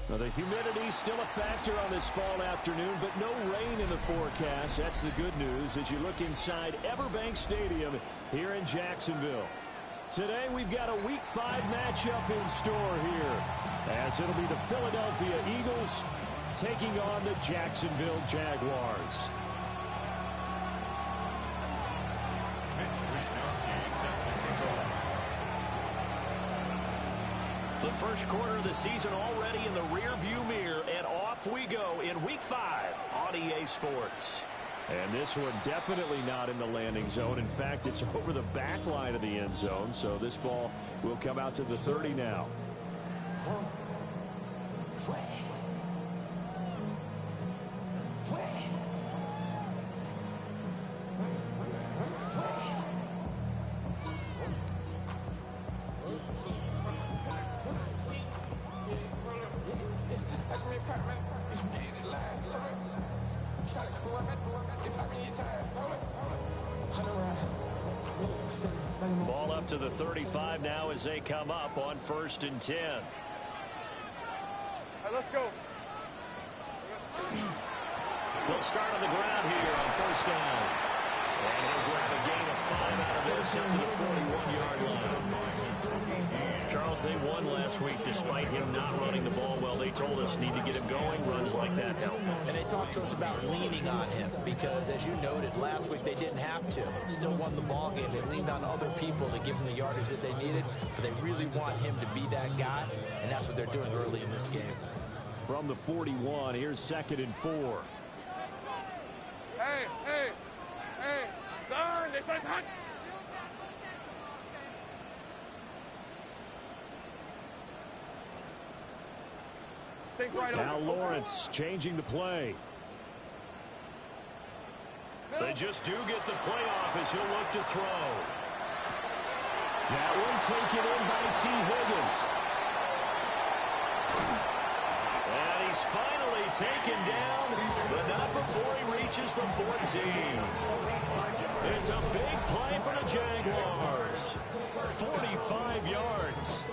Well, the humidity's still a factor on this fall afternoon, but no rain in the forecast. That's the good news as you look inside Everbank Stadium here in Jacksonville. Today we've got a Week 5 matchup in store here, as it'll be the Philadelphia Eagles taking on the Jacksonville Jaguars. The first quarter of the season already in the rearview mirror, and off we go in Week 5 on EA Sports. And this one definitely not in the landing zone. In fact, it's over the back line of the end zone, so this ball will come out to the 30 now. Ball up to the 35 now as they come up on 1st and 10. All right, let's go. We'll start on the ground here on 1st down. And he'll grab a gain of 5 out of this up to the 41-yard line. Charles, they won last week despite him not running the ball well. They told us need to get him going. Runs like that help. And they talked to us about leaning on him because, as you noted, last week they didn't have to. Still won the ball game. They leaned on other people to give them the yardage that they needed, but they really want him to be that guy, and that's what they're doing early in this game. From the 41, here's 2nd and 4. Hey, son, this is hot. Now Lawrence changing the play. They just do get the play off as he'll look to throw. That one taken in by T. Higgins. And he's finally taken down, but not before he reaches the 14. It's a big play for the Jaguars. 45 yards.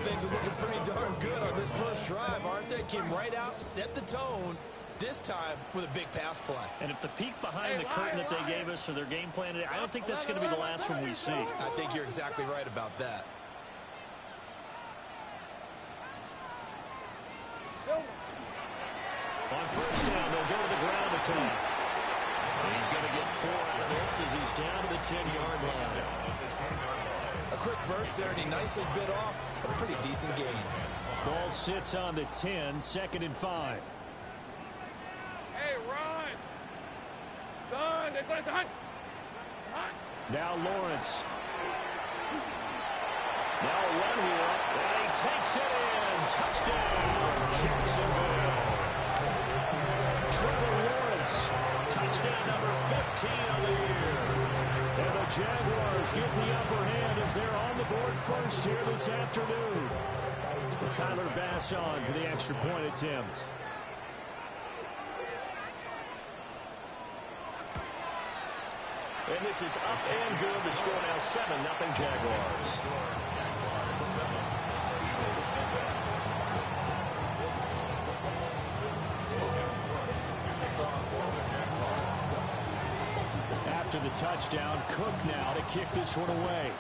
Things are looking pretty darn good on this first drive, aren't they? Came right out, set the tone, this time with a big pass play. And if the peek behind the curtain that they gave us or their game plan today, I don't think that's going to be the last one we see. I think you're exactly right about that. On 1st down, they'll go to the ground attack. He's going to get 4 out of this as he's down to the 10-yard line. A quick burst there, and he nicely bit off a pretty decent gain. Ball sits on the 10, 2nd and 5. Hey, run! Son, this is hot. Now Lawrence. Now a run here, and he takes it in. Touchdown, Jacksonville. Trevor Lawrence, touchdown number 15 of the year. And the Jaguars get the upper hand as they're on the board first here this afternoon. Tyler Bass on for the extra point attempt. And this is up and good. The score now 7-0 Jaguars. After the touchdown, Cook now to kick this one away.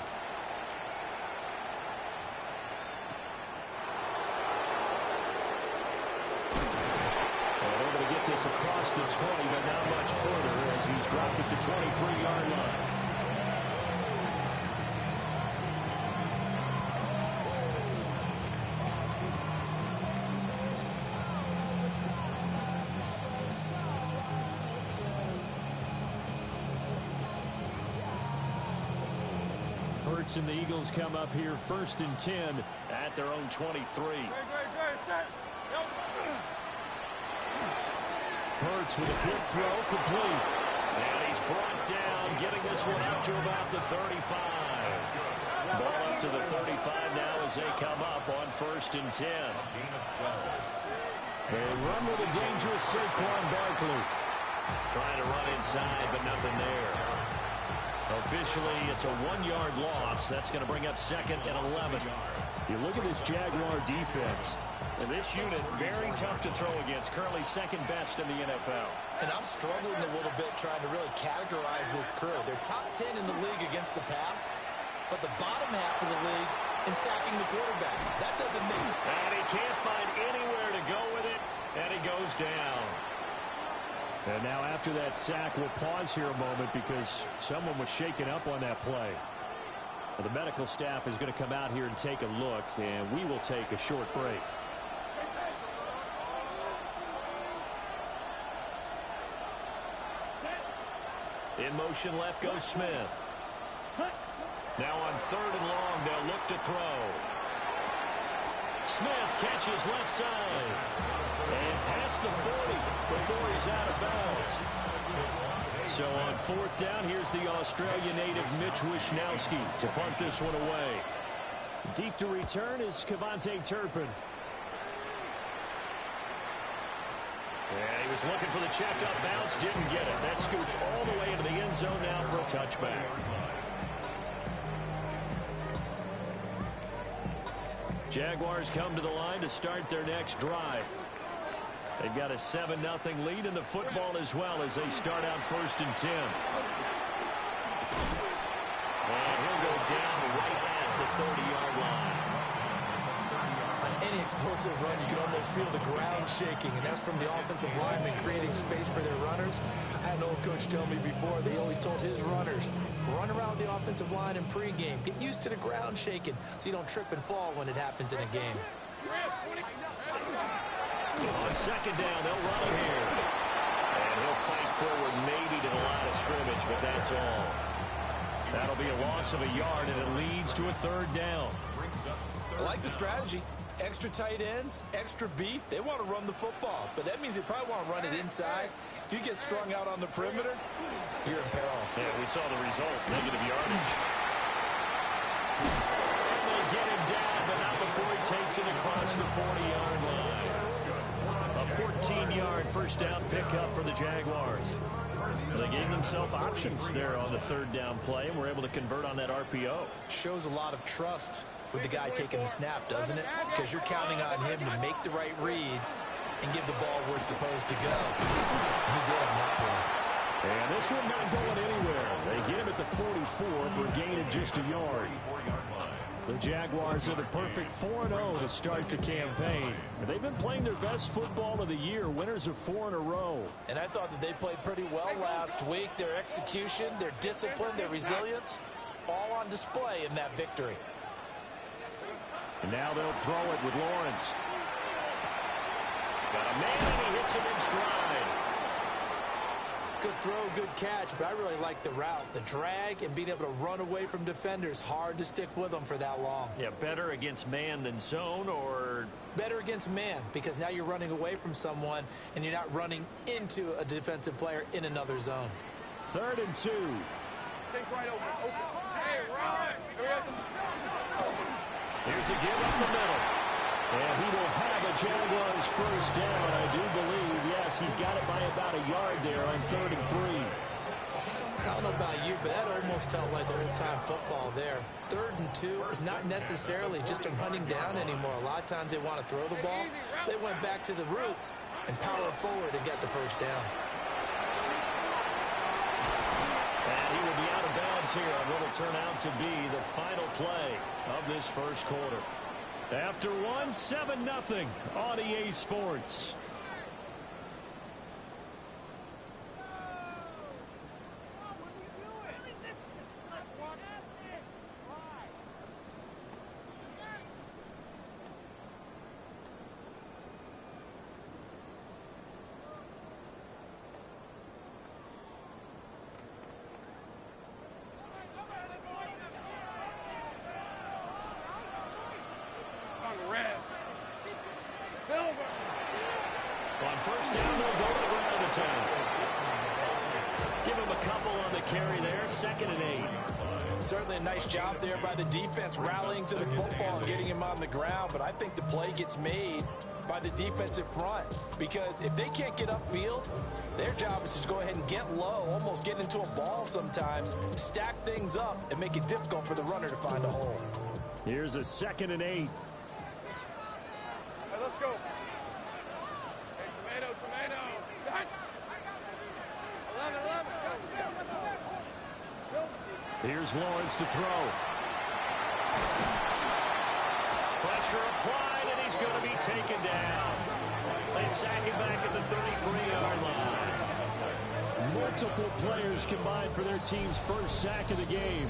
This across the 20, but not much further as he's dropped at the 23-yard line. Hurts and the Eagles come up here 1st and 10 at their own 23. Hurts with a quick throw, complete. And he's brought down, getting this one out to about the 35. Ball up to the 35 now as they come up on 1st and 10. They run with a dangerous Saquon Barkley. Trying to run inside, but nothing there. Officially, it's a 1-yard loss. That's going to bring up 2nd and 11. You look at this Jaguar defense. And this unit, very tough to throw against, currently second best in the NFL. And I'm struggling a little bit trying to really categorize this crew. They're top 10 in the league against the pass, but the bottom half of the league in sacking the quarterback. That doesn't make it. And he can't find anywhere to go with it, and he goes down. And now after that sack, we'll pause here a moment because someone was shaken up on that play. The medical staff is going to come out here and take a look, and we will take a short break. In motion left goes Smith. Now on 3rd and long, they'll look to throw. Smith catches left side. And past the 40 before he's out of bounds. So on 4th down, here's the Australia native Mitch Wishnowsky to punt this one away. Deep to return is Kevontae Turpin. And he was looking for the checkup bounce, didn't get it. That scoots all the way into the end zone now for a touchback. Jaguars come to the line to start their next drive. They've got a 7-0 lead in the football as well as they start out 1st and 10. And he'll go down right at the 30-yard line. On any explosive run, you can almost feel the ground shaking, and that's from the offensive linemen creating space for their runners. I had an old coach tell me before, they always told his runners, run around the offensive line in pregame. Get used to the ground shaking so you don't trip and fall when it happens in a game. On 2nd down, they'll run him here. And he'll fight forward maybe to the line of scrimmage, but that's all. That'll be a loss of a yard, and it leads to a 3rd down. I like the strategy. Extra tight ends, extra beef. They want to run the football, but that means they probably want to run it inside. If you get strung out on the perimeter, you're in peril. Yeah, we saw the result, negative yardage. And they get him down, but not before he takes it across the 40-yard line. A 14-yard first down pickup for the Jaguars. They gave themselves options there on the 3rd down play and were able to convert on that RPO. Shows a lot of trust with the guy taking the snap, doesn't it? Because you're counting on him to make the right reads and give the ball where it's supposed to go. He did on that play. And this one not going anywhere. They get him at the 44 for a gain of just a yard. The Jaguars are the perfect 4-0 to start the campaign. They've been playing their best football of the year, winners of 4 in a row. And I thought that they played pretty well last week. Their execution, their discipline, their resilience, all on display in that victory. And now they'll throw it with Lawrence. Got a man, and he hits him in stride. Good throw, good catch, but I really like the route. The drag and being able to run away from defenders, hard to stick with them for that long. Yeah, better against man than zone, or? Better against man, because now you're running away from someone and you're not running into a defensive player in another zone. 3rd and 2. Take right over. Hey, run! Here's a give up the middle. And he will have a Jaguars first down, I do believe. Yes, he's got it by about a yard there on 3rd and 3. I don't know about you, but that almost felt like old-time football there. 3rd and 2 is not necessarily just a running down anymore. A lot of times they want to throw the ball. They went back to the roots and powered forward and get the first down. And he will be out of bounds here on what will turn out to be the final play of this first quarter. After 7-0 on EA Sports. On 1st down, they'll go to the ground attack. Give him a couple on the carry there. 2nd and 8. Certainly a nice job there by the defense rallying to the football and getting him on the ground, but I think the play gets made by the defensive front, because if they can't get upfield, their job is to go ahead and get low, almost get into a ball sometimes, stack things up, and make it difficult for the runner to find a hole. Here's a 2nd and 8. let's go. Hey, tomato. Done. 11. Here's Lawrence to throw. Pressure applied, and he's going to be taken down. They sack him back at the 33-yard line. Multiple players combined for their team's first sack of the game.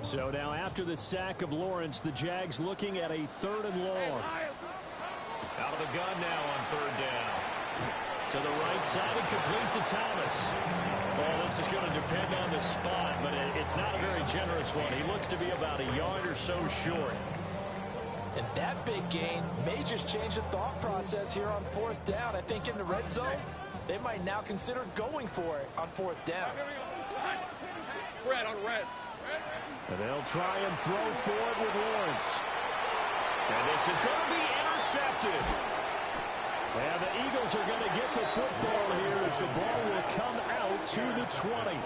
So now after the sack of Lawrence, the Jags looking at a 3rd and long. Out of the gun now on 3rd down. To the right side and complete to Thomas. Well, this is going to depend on the spot, but it's not a very generous one. He looks to be about a yard or so short. And that big gain may just change the thought process here on 4th down. I think in the red zone, they might now consider going for it on 4th down. Fred on red. And they'll try and throw for it with Lawrence. And this is going to be intercepted. And the Eagles are going to get the football here as the ball will come out to the 20.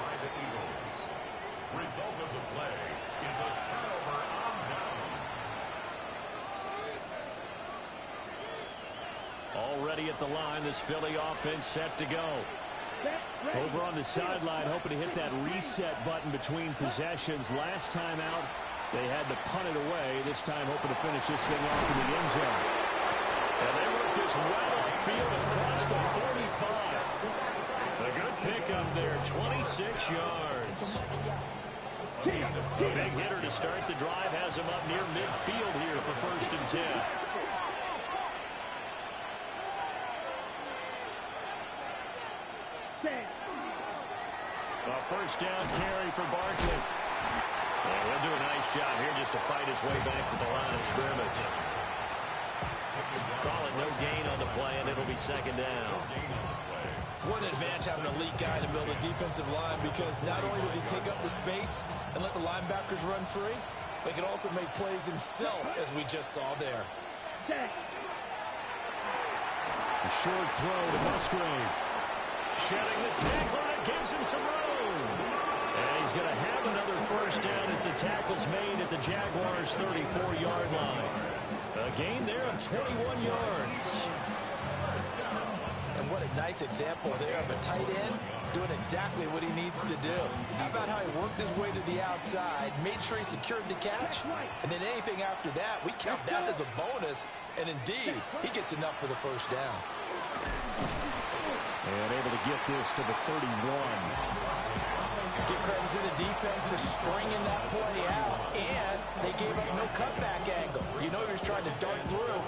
Result of the play is a turnover on downs. Already at the line, this Philly offense set to go. Over on the sideline, hoping to hit that reset button between possessions. Last time out, they had to punt it away. This time, hoping to finish this thing off in the end zone. And they work this right upfield across the 45. A good pickup there, 26 yards. A big hitter to start the drive has him up near midfield here for 1st and 10. A 1st down carry for Barkley. And he'll do a nice job here just to fight his way back to the line of scrimmage. Call it no gain on the play, and it'll be 2nd down. What an advantage having an elite guy to build a defensive line, because not only does he take up the space and let the linebackers run free, but he can also make plays himself, as we just saw there. A short throw to Musgrave. Shedding the tackle, and it gives him some room. And he's going to have another 1st down as the tackle's made at the Jaguars' 34-yard line. A gain there of 21 yards. And what a nice example there of a tight end doing exactly what he needs to do. How about how he worked his way to the outside, made sure he secured the catch, and then anything after that, we count that as a bonus. And indeed, he gets enough for the 1st down. And able to get this to the 31. Give credit to the defense for stringing that play out, and they gave up no cutback angle. You know he was trying to dart through.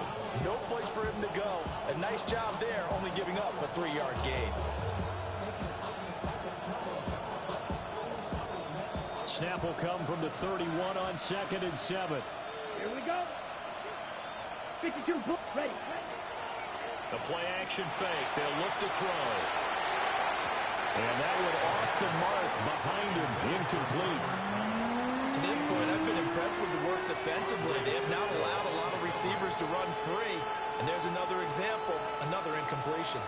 No place for him to go. A nice job there, only giving up a 3-yard gain. Snap will come from the 31 on 2nd and 7. Here we go. 52, ready. The play action fake. They'll look to throw. And that one off the mark behind him. Incomplete. To this point, I've been impressed with the work defensively. They have not allowed a lot of receivers to run free. And there's another example, another incompletion.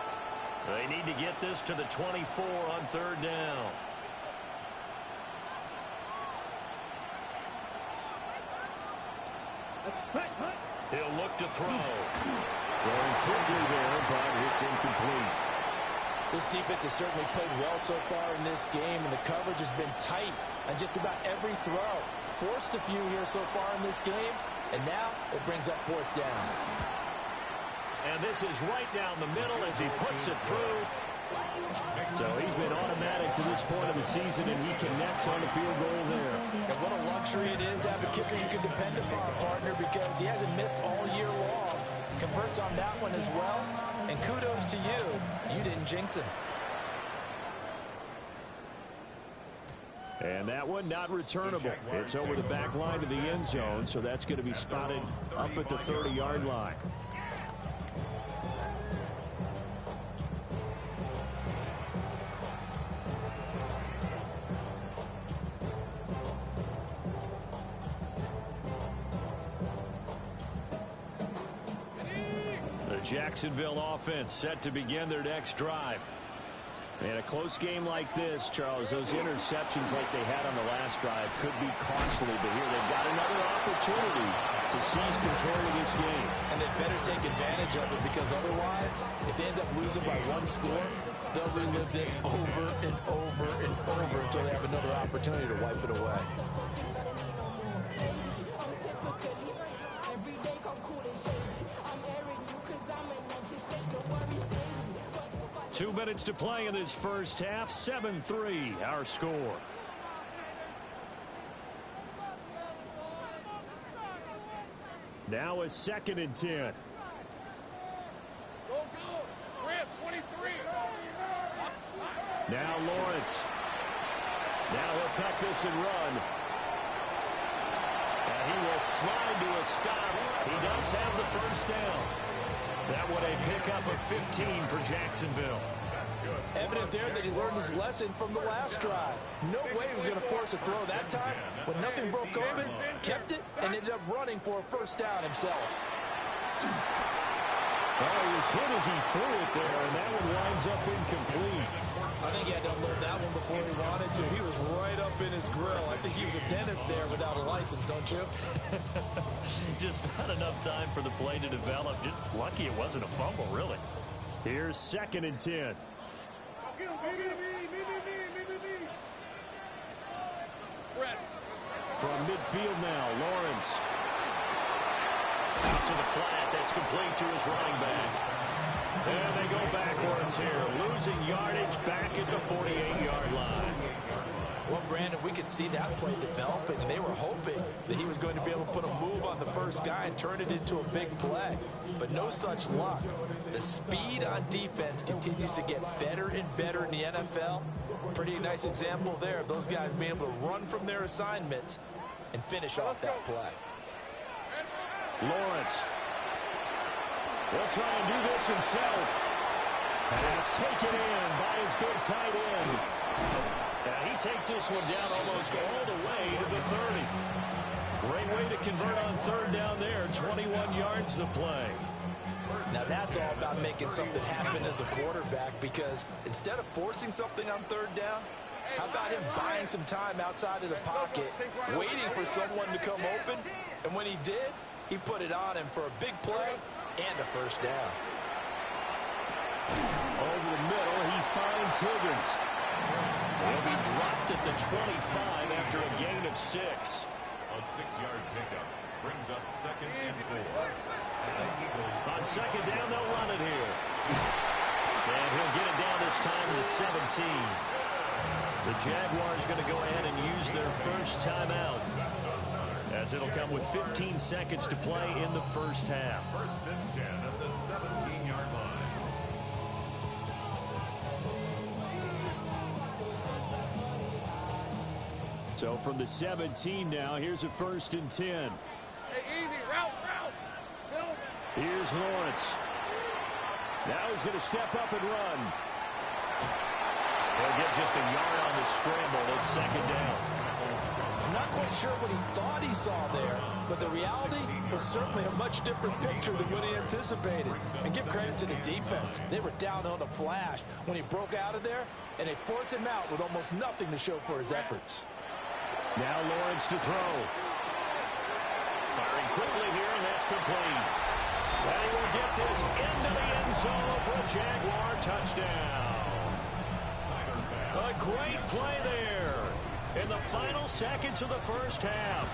They need to get this to the 24 on 3rd down. He'll look to throw. Throwing quickly there, but it's incomplete. This defense has certainly played well so far in this game, and the coverage has been tight on just about every throw. Forced a few here so far in this game, and now it brings up 4th down. And this is right down the middle as he puts it through. So he's been automatic to this point of the season, and he connects on the field goal there. And what a luxury it is to have a kicker you can depend upon, partner, because he hasn't missed all year long. Converts on that one as well, and kudos to you. You didn't jinx him. And that one not returnable. It's over the back line to the end zone, so that's going to be spotted up at the 30-yard line. The Jacksonville offense set to begin their next drive. And a close game like this, Charles, those interceptions like they had on the last drive could be costly. But here they've got another opportunity to seize control of this game. And they better take advantage of it, because otherwise, if they end up losing by one score, they'll relive this over and over and over until they have another opportunity to wipe it away. 2 minutes to play in this first half. 7-3 our score. Now a 2nd and 10. Go, go. Grant, 23. Now Lawrence. Now he'll tuck this and run. And he will slide to a stop. He does have the first down. That would a pickup of 15 for Jacksonville. Evident there that he learned his lesson from the last drive. No way he was going to force a throw that time. When nothing broke open, kept it, and ended up running for a first down himself. Well, he was hit as he threw it there, and that one winds up incomplete. I think he had to unload that one before he wanted to. He was right up in his grill. I think he was a dentist there without a license, don't you? Just not enough time for the play to develop. Just lucky it wasn't a fumble, really. Here's 2nd and 10. From midfield now, Lawrence. Out to the flat. That's complete to his running back. And they go backwards here. Losing yardage back at the 48-yard line. Well, Brandon, we could see that play developing, and they were hoping that he was going to be able to put a move on the first guy and turn it into a big play. But no such luck. The speed on defense continues to get better and better in the NFL. Pretty nice example there of those guys being able to run from their assignments and finish off that play. Lawrence will try and do this himself. Pass taken in by his big tight end. He takes this one down almost all the way to the 30. Great way to convert on 3rd down there. 21 yards to play. Now that's all about making something happen as a quarterback, because instead of forcing something on 3rd down, how about him buying some time outside of the pocket, waiting for someone to come open, and when he did, he put it on him for a big play and a first down. Over the middle, he finds Higgins. He'll be dropped at the 25 after a gain of 6. A 6-yard pickup brings up 2nd and 4. On 2nd down, they'll run it here. And he'll get it down this time to the 17. The Jaguars going to go ahead and use their first timeout, as it'll come with 15 seconds to play in the first half. 1st and 10 at the 17-yard line. So from the 17 now, here's a 1st and 10. Hey, easy. Route. Here's Lawrence. Now he's going to step up and run. He'll get just a yard on the scramble. It's 2nd down. I'm not quite sure what he thought he saw there, but the reality was certainly a much different picture than what he anticipated. And give credit to the defense. They were down on the flash when he broke out of there, and they forced him out with almost nothing to show for his efforts. Now Lawrence to throw. Firing quickly here, and that's complete. And he will get this into the end zone for a Jaguar touchdown. A great play there in the final seconds of the first half.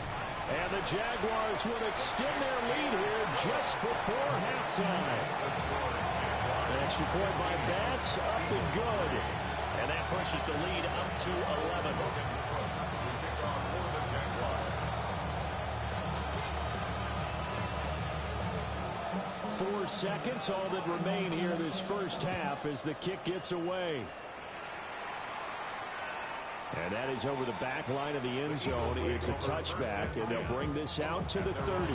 And the Jaguars will extend their lead here just before halftime. An extra point by Bass, up and good. And that pushes the lead up to 11. 4 seconds, all that remain here this first half as the kick gets away. And that is over the back line of the end zone. It's a touchback, and they'll bring this out to the 30.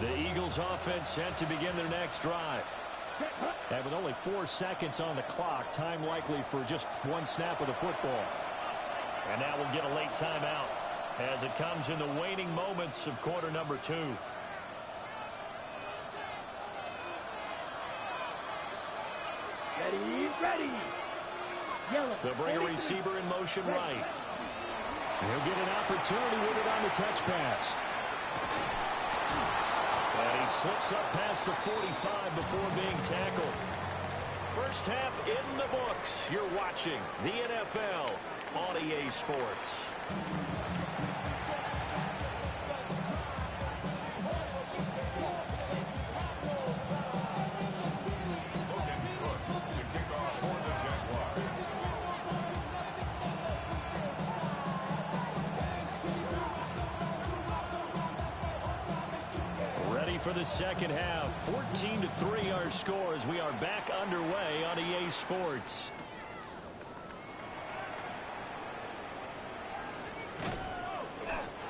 The Eagles offense set to begin their next drive. And with only 4 seconds on the clock, time likely for just one snap of the football. And now we'll get a late timeout as it comes in the waning moments of quarter number 2. Ready, ready. Yellow. They'll bring a receiver in motion right. He'll get an opportunity with it on the touch pass. And he slips up past the 45 before being tackled. First half in the books. You're watching the NFL on EA Sports. For the second half, 14-3 our scores. We are back underway on EA Sports.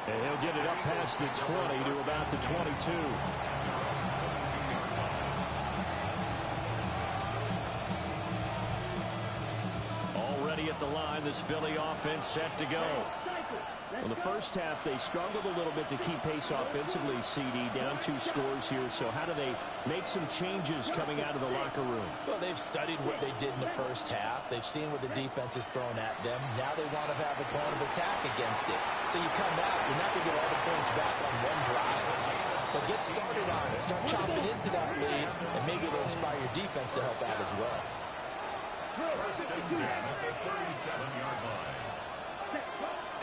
And he'll get it up past the 20 to about the 22. Already at the line, this Philly offense set to go. In the first half, they struggled a little bit to keep pace offensively, CD, down 2 scores here. So how do they make some changes coming out of the locker room? Well, they've studied what they did in the first half. They've seen what the defense is throwing at them. Now they want to have a plan of attack against it. So you come out, you're not going to get all the points back on one drive. But get started on it. Start chopping into that lead, and maybe it'll inspire your defense to help out as well. First and 10 at the 37-yard line.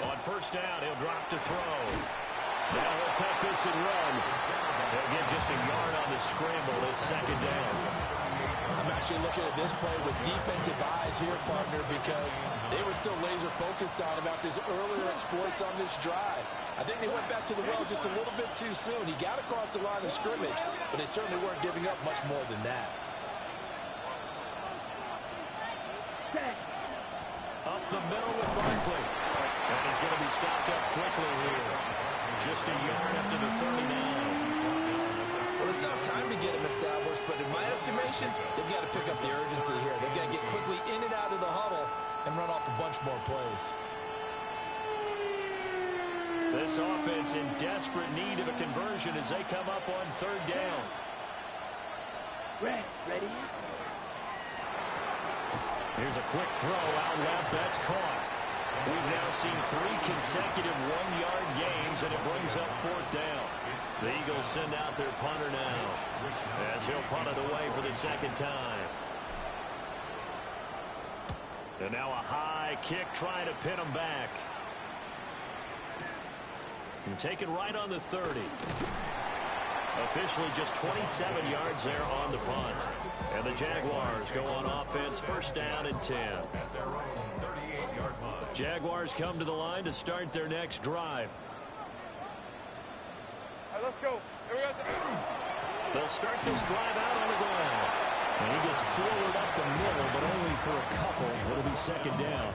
On first down, he'll drop to throw. Now he'll take this and run. He'll get just a yard on the scramble. It's second down. I'm actually looking at this play with defensive eyes here, partner, because they were still laser focused on about this earlier exploits on this drive. I think they went back to the well just a little bit too soon. He got across the line of scrimmage, but they certainly weren't giving up much more than that. Up the middle with Barkley. And he's going to be stopped up quickly here. Just a yard after the 39. Well, they still have time to get him established, but in my estimation, they've got to pick up the urgency here. They've got to get quickly in and out of the huddle and run off a bunch more plays. This offense in desperate need of a conversion as they come up on third down. Ready. Here's a quick throw out left. That's caught. We've now seen 3 consecutive 1-yard gains, and it brings up fourth down. The Eagles send out their punter now as he'll punt it away for the second time. And now a high kick trying to pin him back. And taken right on the 30. Officially just 27 yards there on the punt. And the Jaguars go on offense, first down and 10. Jaguars come to the line to start their next drive. All right, let's go. Here we go. They'll start this drive out on the ground. And he gets forward up the middle, but only for a couple. It'll be second down.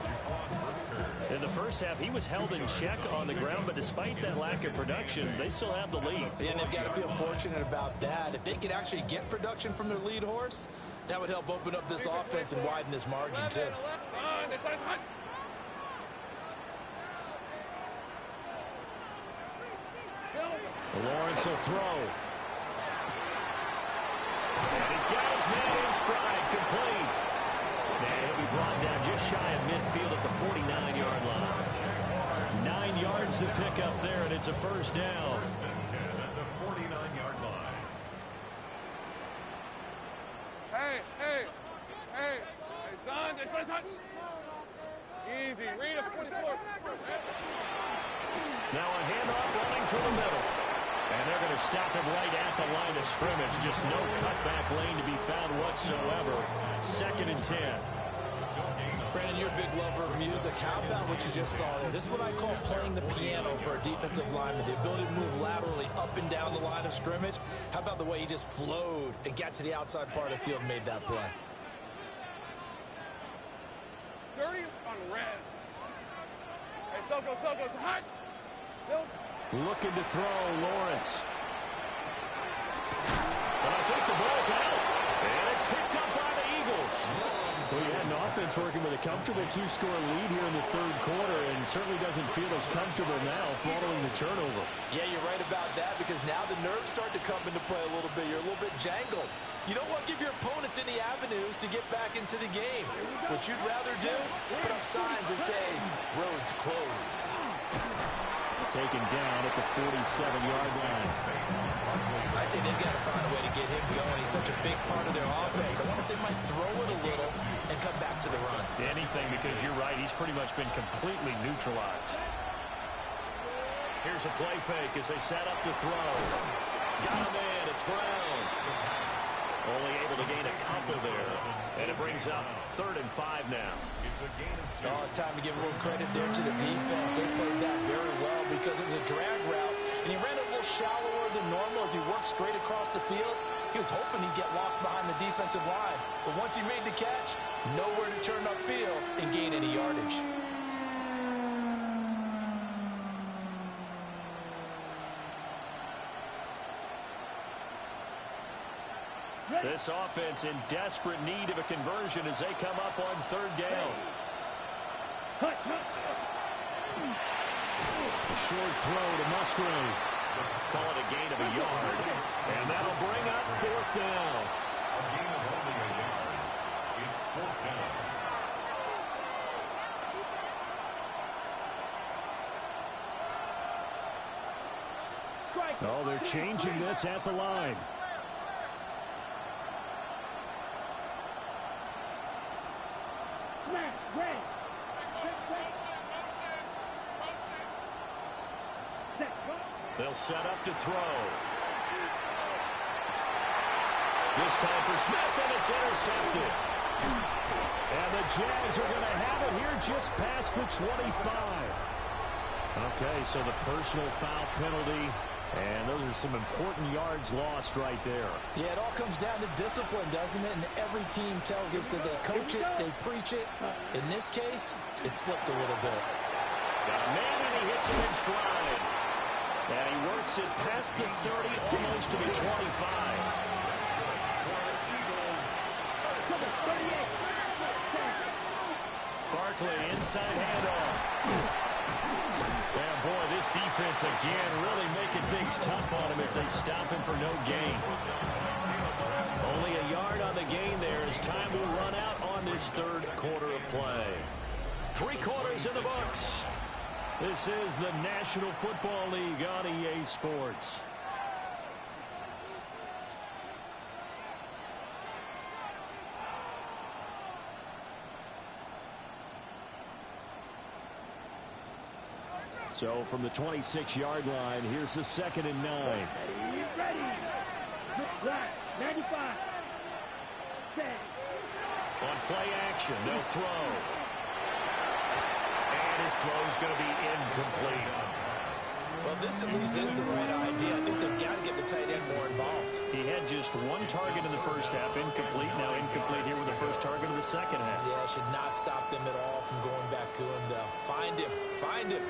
In the first half, he was held in check on the ground, but despite that lack of production, they still have the lead. And they've got to feel fortunate about that. If they could actually get production from their lead horse, that would help open up this offense and widen this margin, too. Lawrence will throw. And he's got his man in stride, complete. And he'll be brought down just shy of midfield at the 49-yard line. 9 yards to pick up there, and it's a first down. First and 10 at the 49-yard line. Hey, son. Easy, read a 44. Now a handoff running through the middle. And they're going to stop him right at the line of scrimmage. Just no cutback lane to be found whatsoever. Second and 10. Brandon, you're a big lover of music. How about what you just saw there? This is what I call playing the piano for a defensive lineman. The ability to move laterally up and down the line of scrimmage. How about the way he just flowed and got to the outside part of the field and made that play? 30 on res. Hey, Soko, hot. Looking to throw, Lawrence. But I think the ball's out. And it's picked up by Well, you had an offense working with a comfortable 2-score lead here in the third quarter and certainly doesn't feel as comfortable now following the turnover. Yeah, you're right about that because now the nerves start to come into play a little bit. You're a little bit jangled. You don't want to give your opponents any avenues to get back into the game. What you'd rather do, put up signs that say, roads closed. Taken down at the 47-yard line. I'd say they've got to find a way to get him going. He's such a big part of their offense. I wonder if they might throw it a little and come back to the run. Anything, because you're right. He's pretty much been completely neutralized. Here's a play fake as they set up to throw. Got a man. It's Brown. Only able to gain a couple there. And it brings up 3rd and 5 now. Oh, it's time to give a little credit there to the defense. They played that very well because it was a drag route, and he ran a little shallower than normal as he worked straight across the field. He was hoping he'd get lost behind the defensive line, but once he made the catch, nowhere to turn upfield and gain any yardage. This offense in desperate need of a conversion as they come up on 3rd down. A short throw to Musgrave. Call it a gain of a yard. And that'll bring up 4th down. A gain of only a yard. It's 4th down. Oh, they're changing this at the line. They'll set up to throw. This time for Smith, and it's intercepted. And the Jags are going to have it here just past the 25. Okay, so the personal foul penalty, and those are some important yards lost right there. Yeah, it all comes down to discipline, doesn't it? And every team tells us that they coach it, they preach it. In this case, it slipped a little bit. Got a man, and he hits him in stride. And he works it past the 30, almost to the 25. Barkley, inside handoff. And boy, this defense again really making things tough on him as they stop him for no gain. Only a yard on the gain there as time will run out on this 3rd quarter of play. 3 quarters in the books. This is the National Football League on EA Sports. So from the 26-yard line, here's the 2nd and 9. Ready. Right. 95. Set. On play action, they'll throw. And his throw's going to be incomplete. Well, this at least is the right idea. I think they've got to get the tight end more involved. He had just 1 target in the first half, incomplete. Now incomplete here with the first target of the second half. Yeah, it should not stop them at all from going back to him, though. Find him. Find him.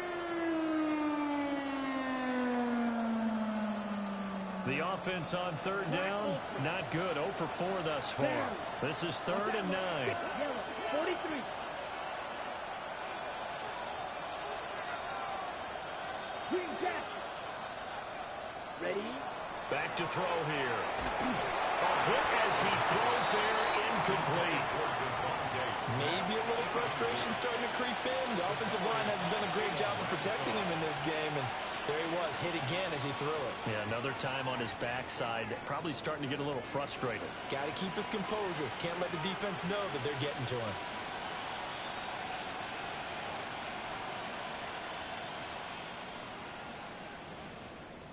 The offense on 3rd down, not good. 0 for 4 thus far. This is 3rd and 9. Yellow. 43. Green Jackson. Ready. Back to throw here. A hit as he throws there, incomplete. Maybe a little frustration starting to creep in. The offensive line hasn't done a great job of protecting him in this game, and there he was, hit again as he threw it. Yeah, another time on his backside, probably starting to get a little frustrated. Got to keep his composure. Can't let the defense know that they're getting to him.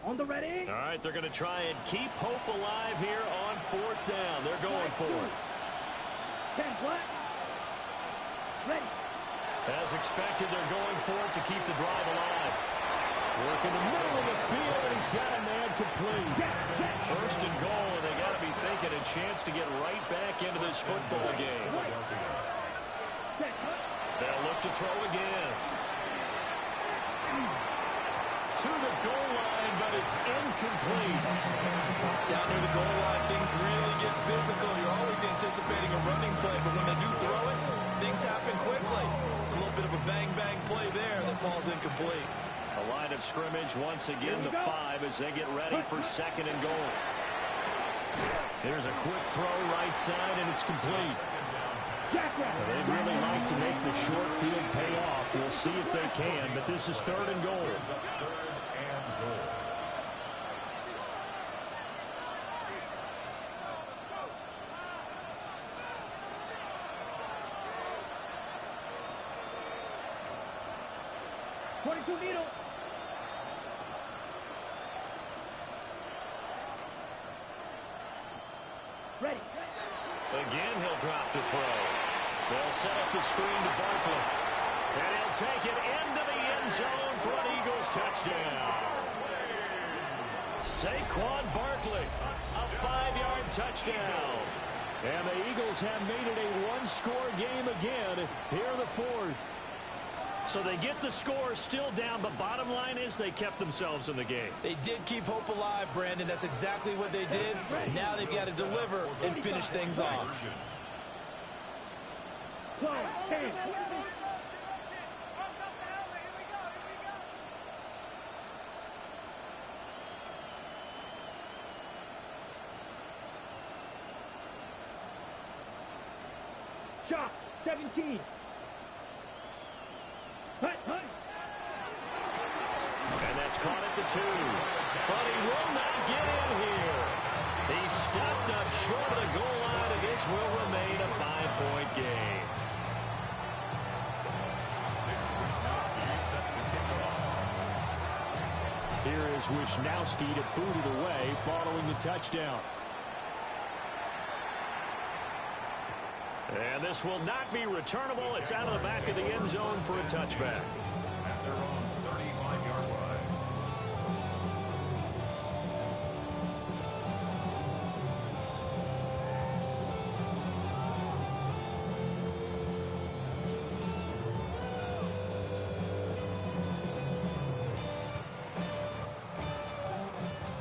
On the ready. All right, they're going to try and keep hope alive here on 4th down. They're going for it. Stand black. Ready. As expected, they're going for it to keep the drive alive. Work in the middle of the field, and he's got a man complete. 1st and goal, and they got to be thinking a chance to get right back into this football game. They'll look to throw again. 2 to the goal line, but it's incomplete. Down near the goal line, things really get physical. You're always anticipating a running play, but when they do throw it, things happen quickly. A little bit of a bang-bang play there that falls incomplete. A line of scrimmage once again, the 5 as they get ready for second and goal. There's a quick throw right side, and it's complete. They'd really like to make the short field pay off. We'll see if they can, but this is third and goal. 22 needle. Ready. Again, he'll drop to throw. They'll set up the screen to Barkley. And he'll take it into the end zone for an Eagles touchdown. Saquon Barkley, a 5-yard touchdown. And the Eagles have made it a one-score game again here in the fourth. So they get the score still down, but bottom line is they kept themselves in the game. They did keep hope alive, Brandon. That's exactly what they did. Now they've got to deliver and finish things off. 12, 10. Shot, 17. And that's caught at the 2. But he will not get in here. He stepped up short of the goal line, and this will remain a 5-point game. Here is Wisnowski to boot it away following the touchdown. And this will not be returnable. It's out of the back of the end zone for a touchback. At their own 35-yard line.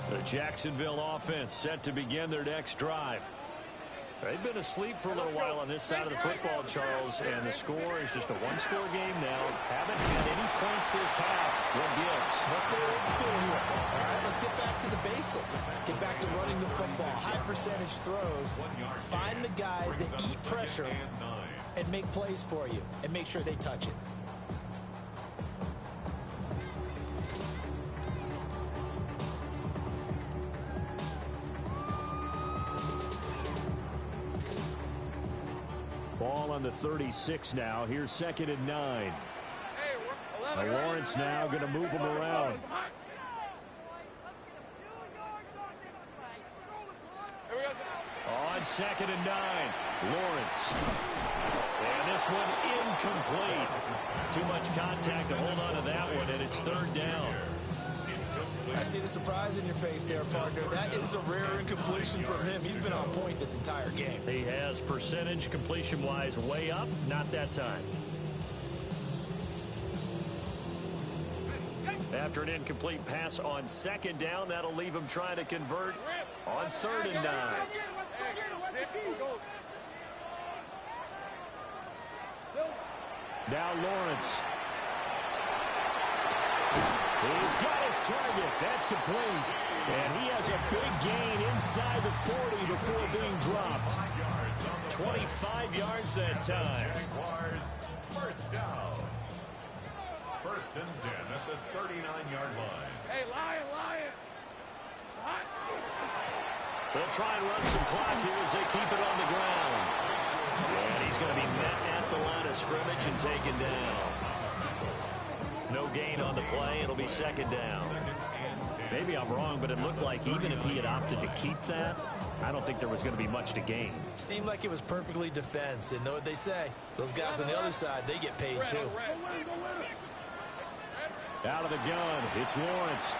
The Jacksonville offense set to begin their next drive. They've been asleep for a little while on this side of the football, Charles, and the score is just a one-score game now. Haven't had any points this half. What gives? Let's go old school here. All right, let's get back to the basics. Get back to running the football, high-percentage throws. Find the guys that eat pressure and make plays for you, and make sure they touch it. Ball on the 36 now. Here's second and 9. Hey, Lawrence now going to move him around. On second and 9, Lawrence. And this one incomplete. Too much contact to hold on to that one, and it's third down. I see the surprise in your face there, partner. That is a rare incompletion from him. He's been on point this entire game. He has percentage completion-wise way up, not that time. After an incomplete pass on second down, that'll leave him trying to convert on third and 9. Now Lawrence. He's got his target. That's complete. And he has a big gain inside the 40 before being dropped. 25 yards that time. Jaguars, first down. First and 10 at the 39-yard line. Hey, Lion. Hot. They'll try and run some clock here as they keep it on the ground. And he's going to be met at the line of scrimmage and taken down. No gain on the play. It'll be second down. Maybe I'm wrong, but it looked like even if he had opted to keep that, I don't think there was going to be much to gain. Seemed like it was perfectly defense. And know what they say? Those guys on the other side, they get paid too. Out of the gun, it's Lawrence.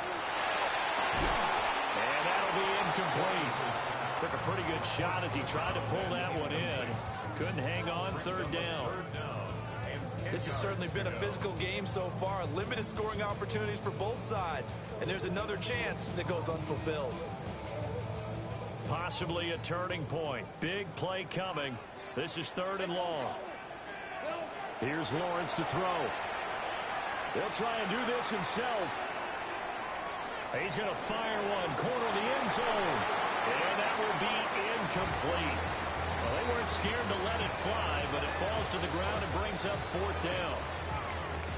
And that'll be incomplete. Took a pretty good shot as he tried to pull that one in. Couldn't hang on third down. Third down and 10 This has certainly been a physical game so far. Limited scoring opportunities for both sides. And there's another chance that goes unfulfilled. Possibly a turning point. Big play coming. This is 3rd and long. Here's Lawrence to throw. He'll try and do this himself. He's going to fire one. Corner of the end zone. And that will be incomplete. Well, they weren't scared to let it fly, but it falls to the ground and brings up 4th down.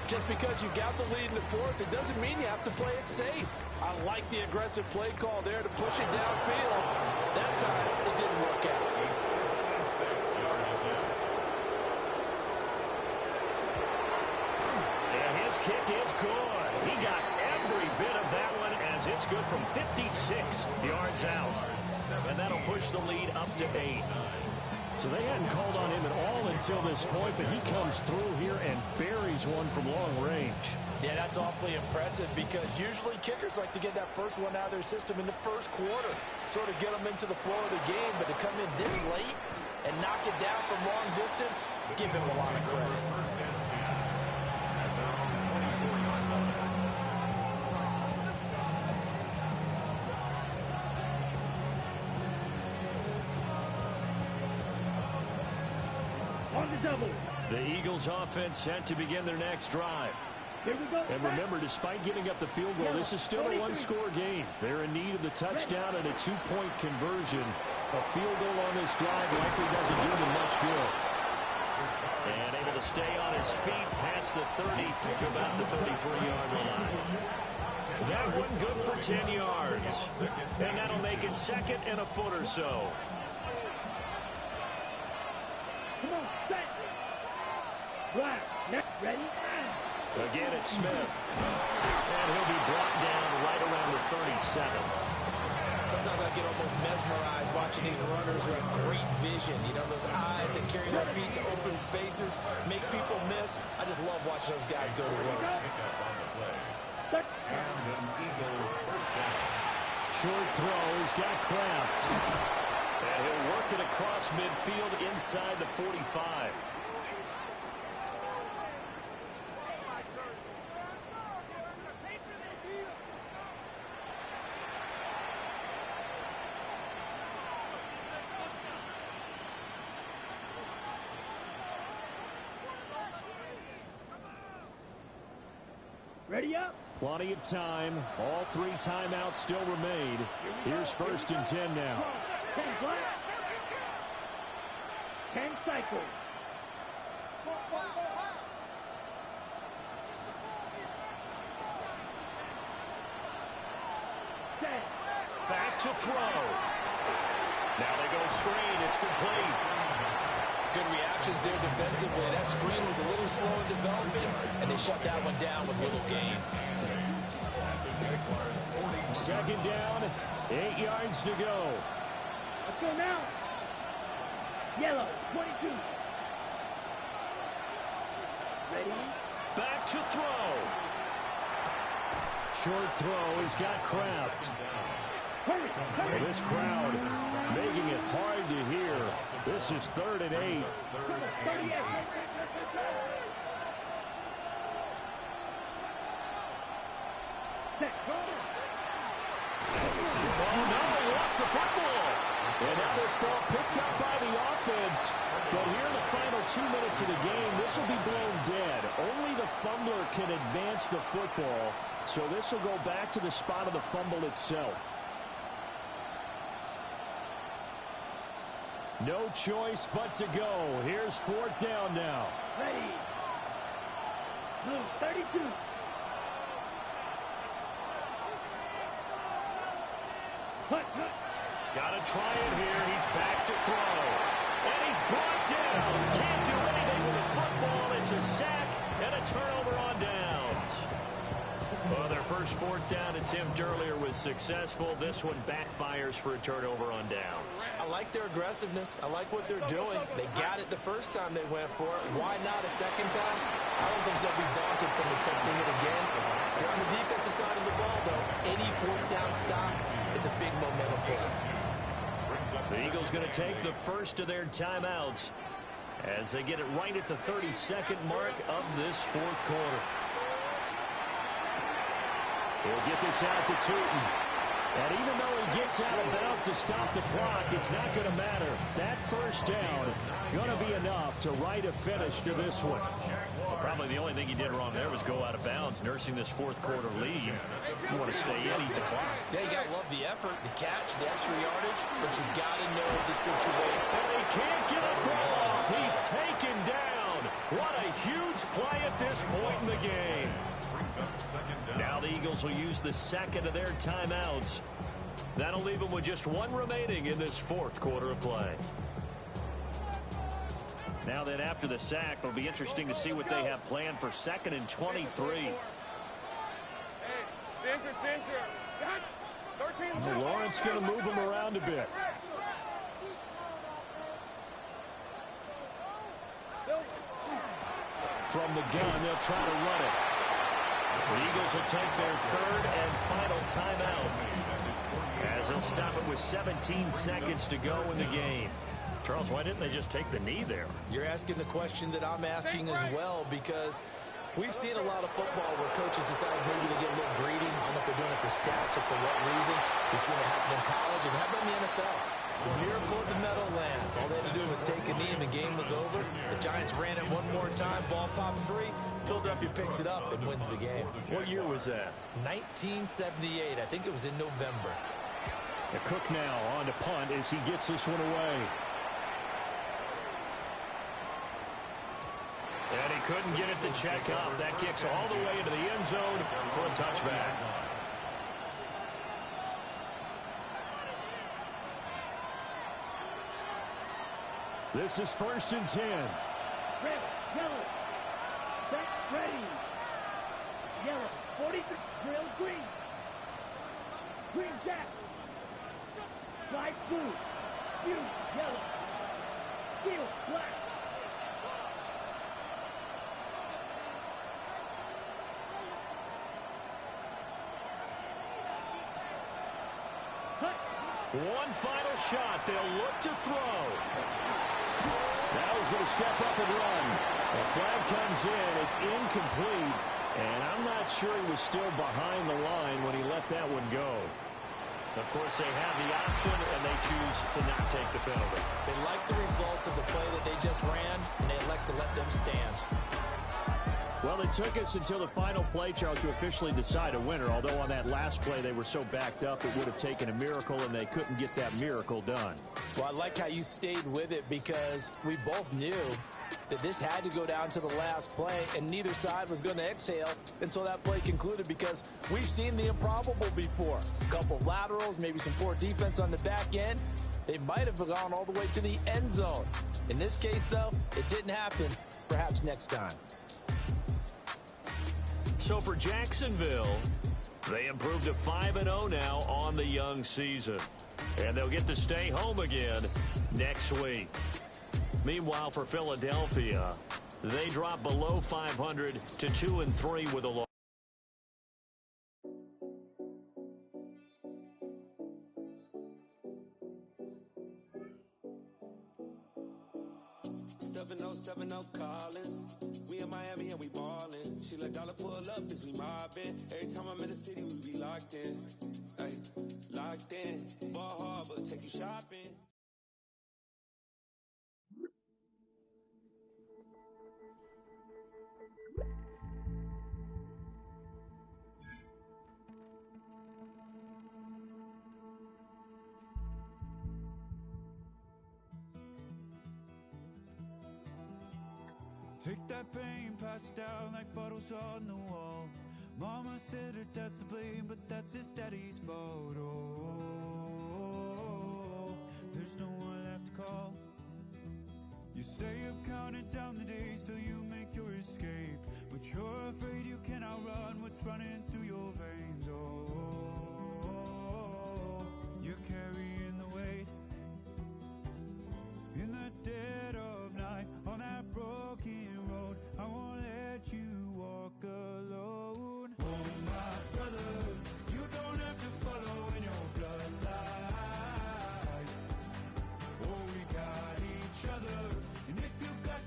Just because you've got the lead in the 4th, it doesn't mean you have to play it safe. I like the aggressive play call there to push it downfield. That time, it didn't work out. And his kick is good. He got every bit of that one as it's good from 56 yards out. And that'll push the lead up to 8. So they hadn't called on him at all until this point, but he comes through here and buries one from long range. Yeah, that's awfully impressive because usually kickers like to get that first one out of their system in the first quarter, sort of get them into the flow of the game, but to come in this late and knock it down from long distance, give him a lot of credit. On the double. The Eagles offense set to begin their next drive. Here we go. And remember, despite giving up the field goal, this is still a one-score game. They're in need of the touchdown and a 2-point conversion. A field goal on this drive likely doesn't do them much good. And able to stay on his feet past the 30 to about the 33-yard line. That one good for 10 yards. And that'll make it 2nd and a foot or so. Come on, set. Right. Next, ready? Again, it's Smith. And he'll be brought down right around the 37. Sometimes I get almost mesmerized watching these runners who have great vision. You know, those eyes that carry their feet to open spaces, make people miss. I just love watching those guys go to work. Short throw. He's got Kraft. And he'll work it across midfield inside the 45. Ready up. Plenty of time. All 3 timeouts still remain. Here's 1st and 10 now. 10 black. 10 cycle. Set. Back to throw. Now they go screen. It's complete. Good reactions there defensively. That screen was a little slow in developing, and they shut that one down with little gain. 2nd down, 8 yards to go. Let's go now. Yellow, 22. Ready? Back to throw. Short throw. He's got Kraft. Hurry, hurry. Well, this crowd making it hard to hear. This is 3rd and 8. Come on, 38. Set. Oh, no, he lost the football. And now this ball picked up by the offense. But here in the final 2 minutes of the game, this will be blown dead. Only the fumbler can advance the football. So this will go back to the spot of the fumble itself. No choice but to go. Here's 4th down now. Ready. Blue, 32. Hut, hut. Got to try it here. He's back to throw. And he's brought down. Can't do anything with the football. It's a sack and a turnover on downs. Well, their first 4th down attempt earlier was successful. This one backfires for a turnover on downs. I like their aggressiveness. I like what they're doing. They got it the first time they went for it. Why not a second time? I don't think they'll be daunted from attempting it again. If you're on the defensive side of the ball, though, any 4th down stop is a big momentum play. The Eagles going to take the first of their timeouts. as they get it right at the 32nd mark of this fourth quarter. He'll get this out to Tootin. And even though he gets out of bounds to stop the clock, it's not going to matter. That first down going to be enough to write a finish to this one. Well, probably the only thing he did wrong there was go out of bounds, nursing this fourth quarter lead. You want to stay in, eat the clock. Yeah, you got to love the effort, the catch, the extra yardage, but you got to know the situation. And he can't get a throw off. He's taken down. What a huge play at this point in the game. Now the Eagles will use the second of their timeouts. That'll leave them with just one remaining in this fourth quarter of play. Now then, after the sack, it'll be interesting to see what they have planned for 2nd and 23. Well, Lawrence going to move him around a bit. From the gun, they'll try to run it. The Eagles will take their third and final timeout, as they'll stop it with 17 seconds to go in the game. Charles, why didn't they just take the knee there? You're asking the question that I'm asking as well, because we've seen a lot of football where coaches decide maybe to get a little greedy. I don't know if they're doing it for stats or for what reason. We've seen it happen in college, and how about in the NFL? The miracle of the Meadowlands. All they had to do was take a knee and the game was over. The Giants ran it one more time, ball popped free. Philadelphia picks it up and wins the game. What year was that? 1978. I think it was in November. The Cook now on to punt as he gets this one away. And he couldn't get it to check up. That kicks all the way into the end zone for a touchback. This is 1st and 10. Red, yellow. Set, ready. Yellow, 43. Drill, green. Green, jack. Slide, blue. Fuse, yellow. Steel, black. One final shot. They'll look to throw. Now he's going to step up and run. The flag comes in. It's incomplete. And I'm not sure he was still behind the line when he let that one go. Of course, they have the option, and they choose to not take the penalty. They like the results of the play that they just ran, and they elect to let them stand. Well, it took us until the final play, Charles, to officially decide a winner. Although on that last play they were so backed up, it would have taken a miracle, and they couldn't get that miracle done. Well, I like how you stayed with it, because we both knew that this had to go down to the last play, and neither side was going to exhale until that play concluded, because we've seen the improbable before. A couple laterals, maybe some poor defense on the back end. They might have gone all the way to the end zone. In this case, though, it didn't happen. Perhaps next time. So for Jacksonville, they improved to 5-0 now on the young season. And they'll get to stay home again next week. Meanwhile, for Philadelphia, they drop below 500 to 2-3 with a loss. Collins. We in Miami and we ballin'. She let dollar pull up as we mobbin'. Every time I'm in the city, we be locked in. Ay, locked in. Ball Harbor, take you shopping. Take that pain, pass it down like bottles on the wall. Mama said her dad's to blame, but that's his daddy's fault. Oh, there's no one left to call. You stay up counting down the days till you make your escape, but you're afraid you cannot run what's running through your veins. Oh, you're carrying the weight in the dead of night on that broken road. I won't let you walk alone. Oh my brother, you don't have to follow in your bloodline. Oh, we got each other, and if you got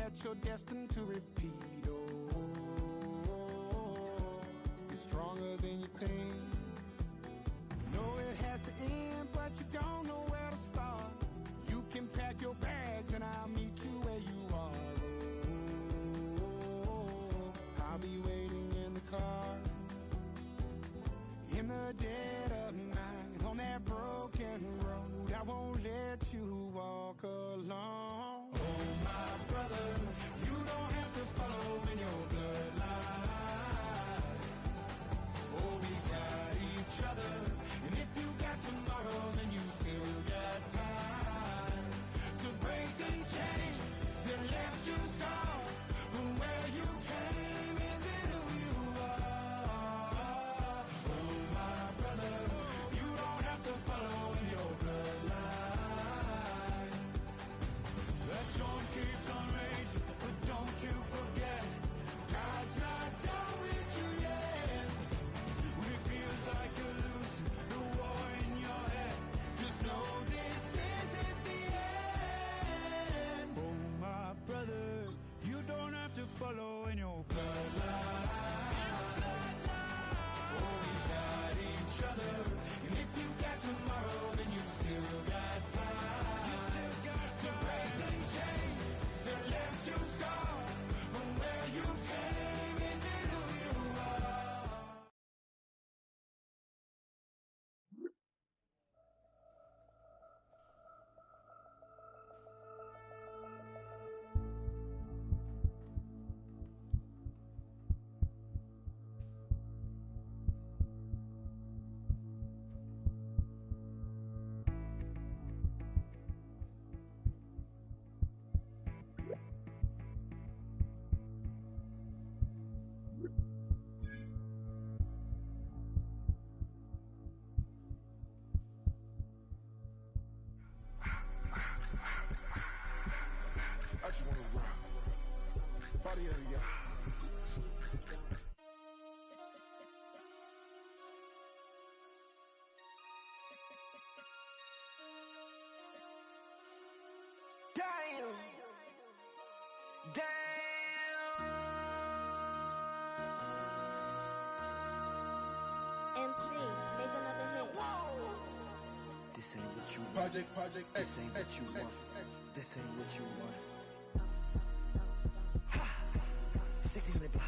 that you're destined to repeat. Oh, you're stronger than you think. You know it has to end, but you don't know where to start. You can pack your bags and I'll meet you where you are. Oh, I'll be waiting in the car in the dead of night on that broken road. I won't let you walk alone. Oh, my brother, you don't have to follow in your bloodline. Oh, we got each other, and if you got tomorrow, then you still got time to break these chains that left you scarred. From where you came isn't who you are. Oh, my brother, you don't have to follow in your bloodline. The storm keeps on raging, but don't you forget, God's not done with you yet. When it feels like you're losing the war in your head, just know this isn't the end. Oh, my brother, you don't have to follow in your bloodline. Oh, we got each other, and if you got tomorrow, then you still got time to break these chains that left you scarred. From where you came isn't who you are. I just wanna rock. Body of the y'all. Damn. MC, make another hit. This ain't what you want. Project This ain't what you want. This ain't what you want. Ha! 1600 block.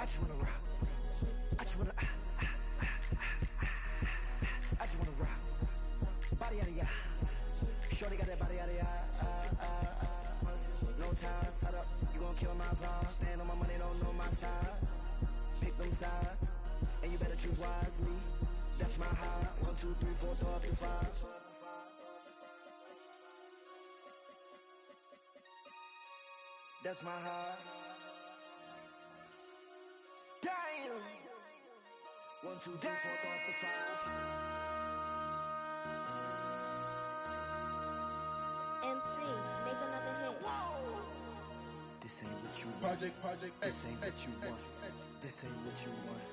I just wanna rock. I just wanna I just wanna rock. Body out of ya. Shorty got that body out of ya. No time, set up. You gon' kill my vibe. Stand on my money, don't know my size. Pick them sides, and you better choose wisely. That's my high. 1, 2, 3, 4, throw up to 5. That's my high. Damn. 1, 2, 3, 4, throw up to 5. MC, make another hit. This ain't what you want. Project This ain't what you want. This ain't what you want.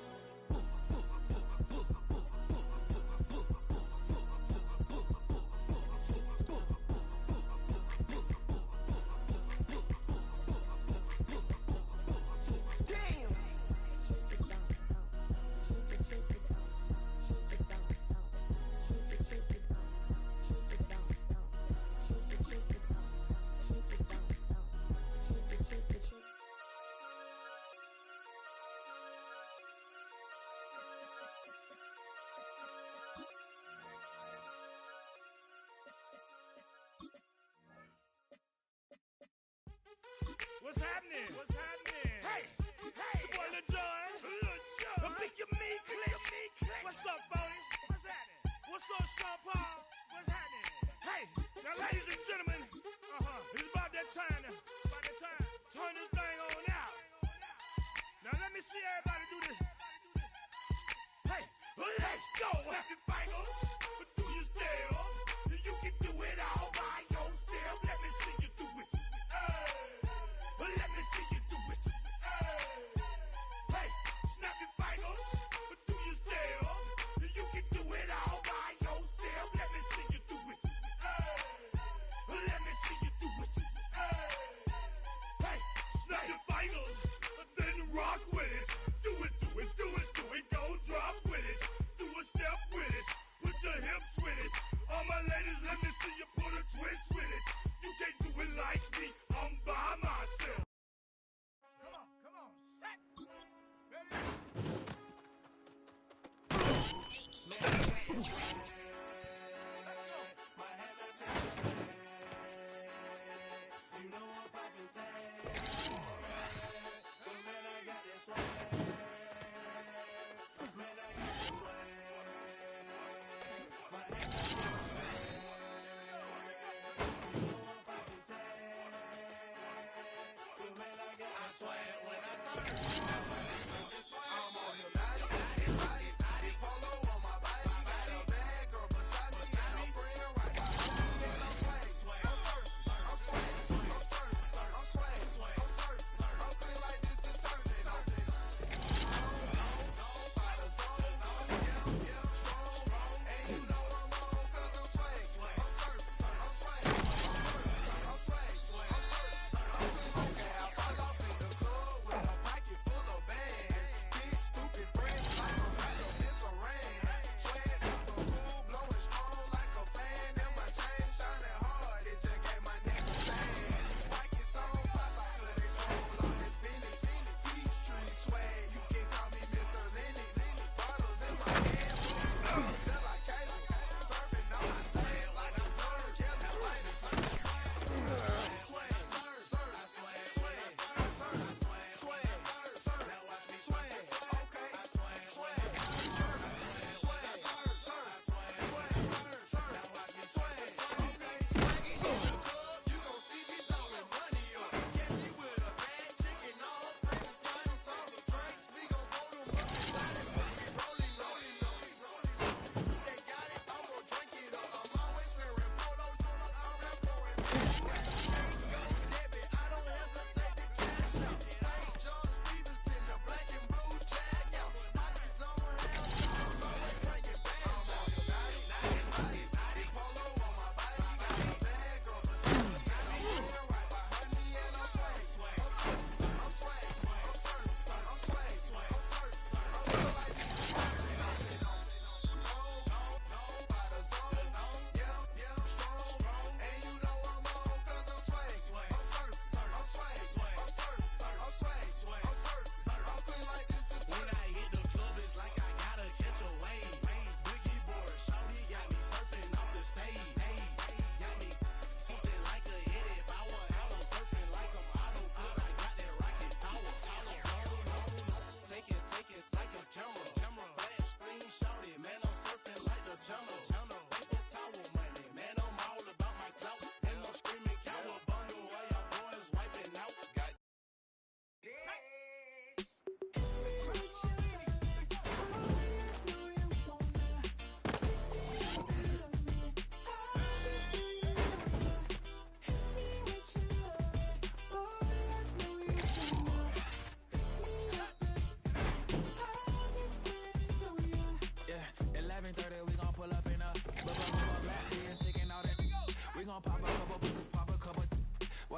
What's happening? What's happening? Hey, it's your boy Lil Jon. The Pick Your Me Click. What's up, Bodie? What's happening? What's up, Sean Paul? What's happening? Hey, now ladies and gentlemen, it's about that time. Turn this thing on out. Now let me see everybody do this. Hey, let's go. Snap your fingers, but do you still? You can do it all by yourself. Let me see you do it. Let me see you do it. Hey, snap your fingers, but do you still? You can do it all by yourself. Let me see you do it. Let me see you do it.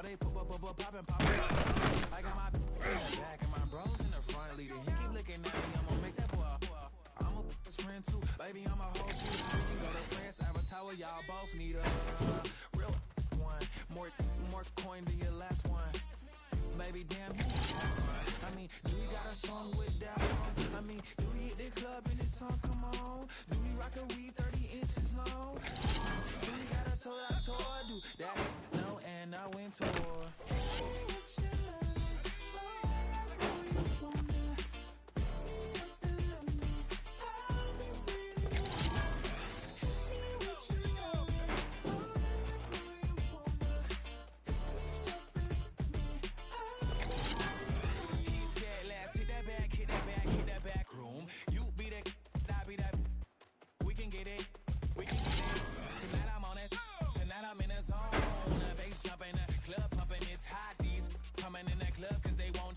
They pop, I got my back and my bros in the front leader. He keep looking at me, I'm gonna make that boy. I'm a best friend too, baby. I'm a whole shit. We can go to France, Avatar, y'all both need a real one. More coin than your last one. Baby, damn, you have fun. I mean, do we got a song with that one? I mean, do we hit the club in this song? Come on. Do we rock a weed 30 inches long? Do we got a sold out tour? Do that? No, and I went tour.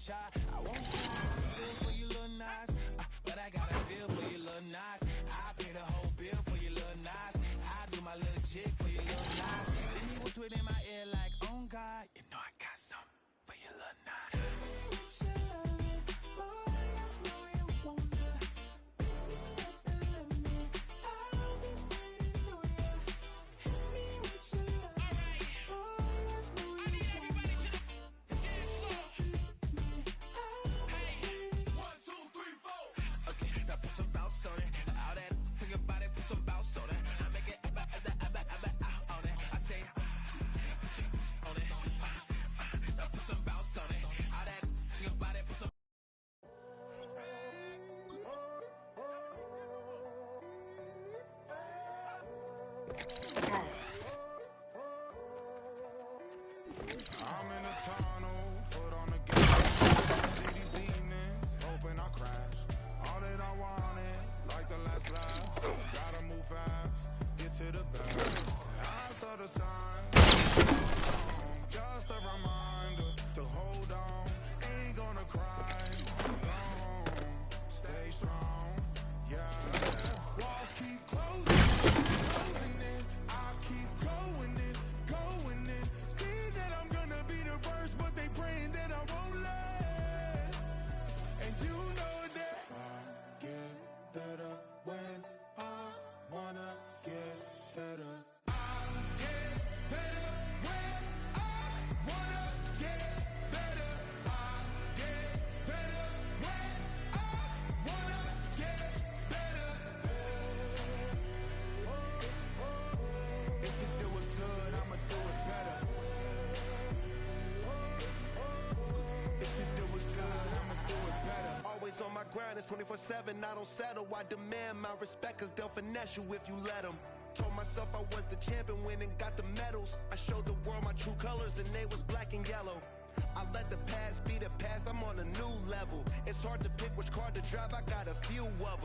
I won't feel for you little nice, but I got a feel for you little nice. I pay the whole bill for you little nice. I do my little chick for you little nice. Then you whispered in my ear like, oh God, you know I got something for you little nice. I'm in a tunnel, foot on the gas. See these demons a sign. Just a reminder to hold on. Ain't gonna cry. Stay strong. Yeah. Walls keep closing in. I keep going in. See that I'm gonna be the first, but they praying that I won't let. And you know that I get better when I wanna get better. I get better when I wanna get better. I get better when I wanna get better. If you do it good, I'ma do it better. If you do it good, I'ma do it better. Always on my grind, it's 24/7, I don't settle. I demand my respect, cause they'll finesse you if you let them. Told myself I was the champion, went and got the medals. I showed the world my true colors and they was black and yellow. I let the past be the past, I'm on a new level. It's hard to pick which car to drive, I got a few of them.